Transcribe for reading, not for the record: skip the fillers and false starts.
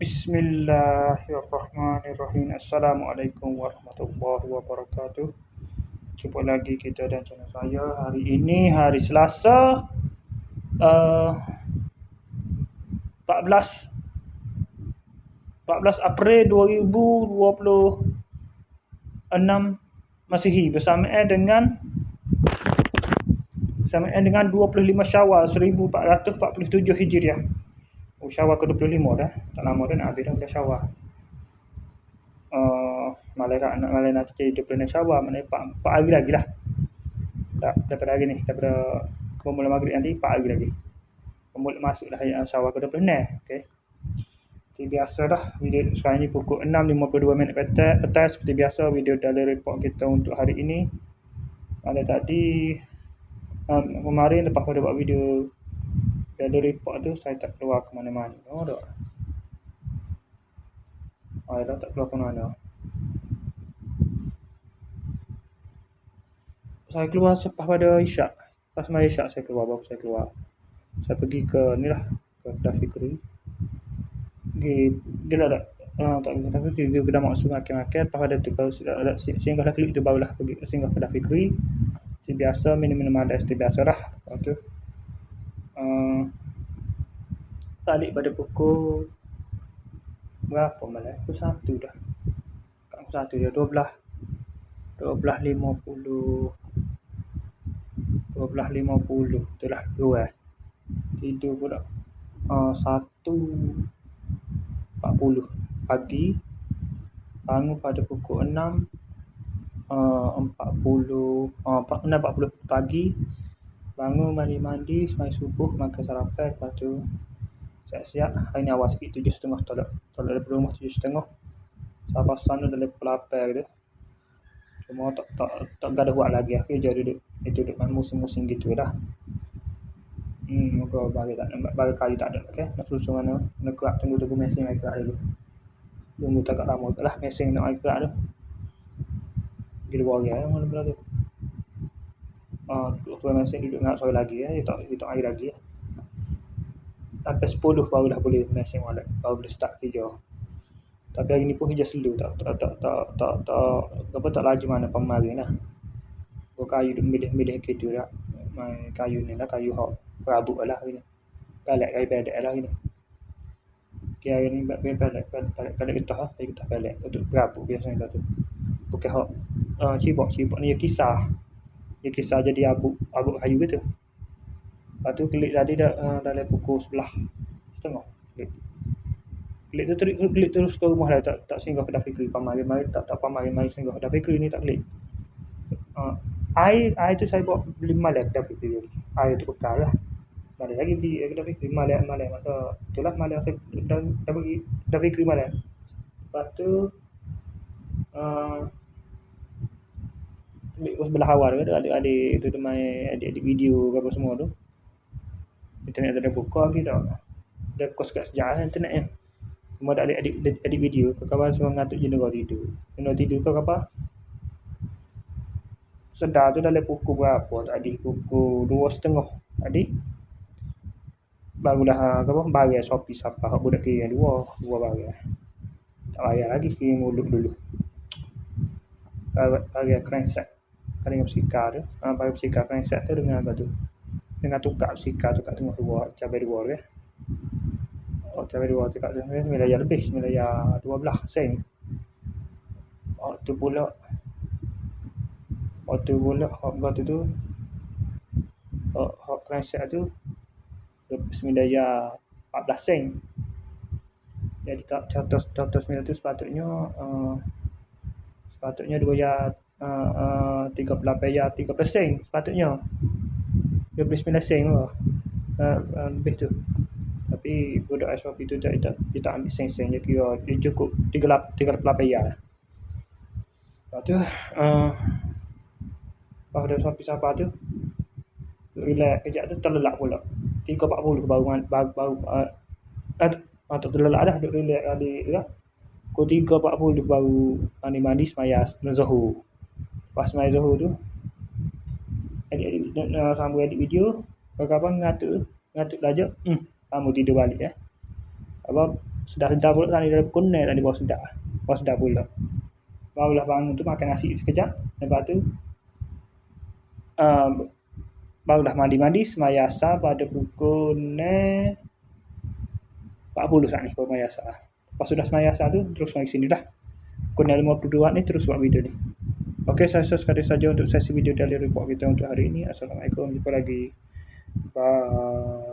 Bismillahirrahmanirrahim. Assalamualaikum warahmatullahi wabarakatuh. Jumpa lagi kita dan channel saya. Hari ini hari Selasa 14 April 2026 Masihi bersamaan dengan 25 Syawal 1447 Hijriah. Syawal ke-25 dah. Tak lama dah nak habis dah bulan Syawal. Malam nanti jadi 26 Syawal, maknanya 4 hari lagi lah. Tak, daripada hari ni, daripada bermula maghrib nanti 4 hari lagi. Bermula masuklah Syawal ke-26. Okey. Seperti biasa dah, video sekarang ni pukul 6.52 petang. Seperti biasa, video dalam report kita untuk hari ini. Malam tadi, kemarin lepas pada buat video dalam report tu, saya tak keluar ke mana-mana. Tak keluar ke mana. Saya keluar selepas pada Isyak. Lepas sembahyang Isyak saya keluar, baru saya keluar. Saya pergi ke ni lah, ke Kedah Fikri. Dia tak pergi ke Kedah Maksud makan-makan. Lepas pada tu baru singgah dah klik tu, barulah pergi singgah Kedah Fikri. Seperti biasa, minum ada seperti biasa dah. Lepas tu balik pada pukul berapa malam? Pukul 1 dah. Pukul 1 dia 12.50 itulah luar. Tidur pula 1.40 pagi. Bangun pada pukul 6.40 pagi. Bangun mandi sembahyang subuh, makan sarapan. Lepas tu siap-siap. Hari ni awal sikit 7.30 tolak daripada rumah 7.30. Sampai sana dah lepas 8 gitu. Cuma tak ada buat lagi. Kerja duduk musim-musim gitu dah. Muka bagi kayu tak ada. Okay? Nak susun mana, nak kerak, tunggu mesin air kerak dulu. Tunggu tak lama lah mesin nak air kerak tu. Gila bagi mana belah tu. Tuan mesin duduk nak sore lagi dia tak air lagi. Sampai 10 barulah boleh mesin wallet, baru boleh start kerja. Tapi hari ni pun kerja slow, tak laju mana pemarin lah. Kayu duk milih gitu dah. Main kayu ni lah, kayu hok berabuk lah hari ni. Kayu bedek lah hari ni. Hari ni pelek getah lah, kayu getah pelek untuk berabuk biasanya tu. Bukan hok cibok ni kisah. Dia kisah jadi abuk kayu gitu. Lepas tu klik tadi dah dalam pukul 11.30. Klik terus ke rumah dah, tak singgah Kedah Fikri. Mari tak singgah Kedah Fikri ni, tak klik. Air tu saya bawa beli malam Kedah Fikri. Air tu bekal lah. Malam lagi beli Kedah Fikri malam masa itulah malam saya dah pergi Kedah Fikri malam. Lepas tu sebelah awal tu ada itu main adik video apa semua tu. Internet ada buka lagi tak. Dia kos kat sejarah internet ni. Cuma tak ada edit video. Kawan semua ngantuk jenera tidur. Jenera tidur ke apa? Sedar tu dalam pukul berapa tadi? Pukul 2.30 tadi. Barulah bayar Shopee siapa hak budak kira dua bayar. Tak bayar lagi, kirim mulut dulu. Bayar cranset. Dengan psikar tu. Bayar psikar cranset tu dengan apa tu? Dengan tukar psikar tu kat tengah dua, cabai dua ke. Cabai dua tu kat tengah RM9 lebih, RM9.12 sen. Waktu pula harga tu hak cranset tu RM9.14 sen. Jadi tak contoh RM9 tu sepatutnya RM2.13 sen sepatutnya. RM29 sen lah. Lebih tu. Tapi budak Shopee tu dia tak ambil sen-sen, dia kira dia cukup RM38. Lepas tu pada Shopee siapa tu relax kejap tu terlelap pula. 3.40 baru tak terlelap dah, duduk relax kali lah. Pukul 3.40 baru mandi sembahyang Zuhur. Pas sembahyang Zuhur tu sambung edit video. Kawan-kawan ngantuk belajar. Kamu tidur balik sedar pula tadi dalam konel tadi baru sedar pula. Barulah bangun tu makan nasi sekejap, lepas tu barulah mandi semaya asar pada pukul 40 saat ni baru semaya asar. Lepas sudah semaya asar tu terus mari sini dah. Pukul 52 ni terus buat video ni. Okey, saya rasa sekali saja untuk sesi video daily report kita untuk hari ini. Assalamualaikum, jumpa lagi. Bye.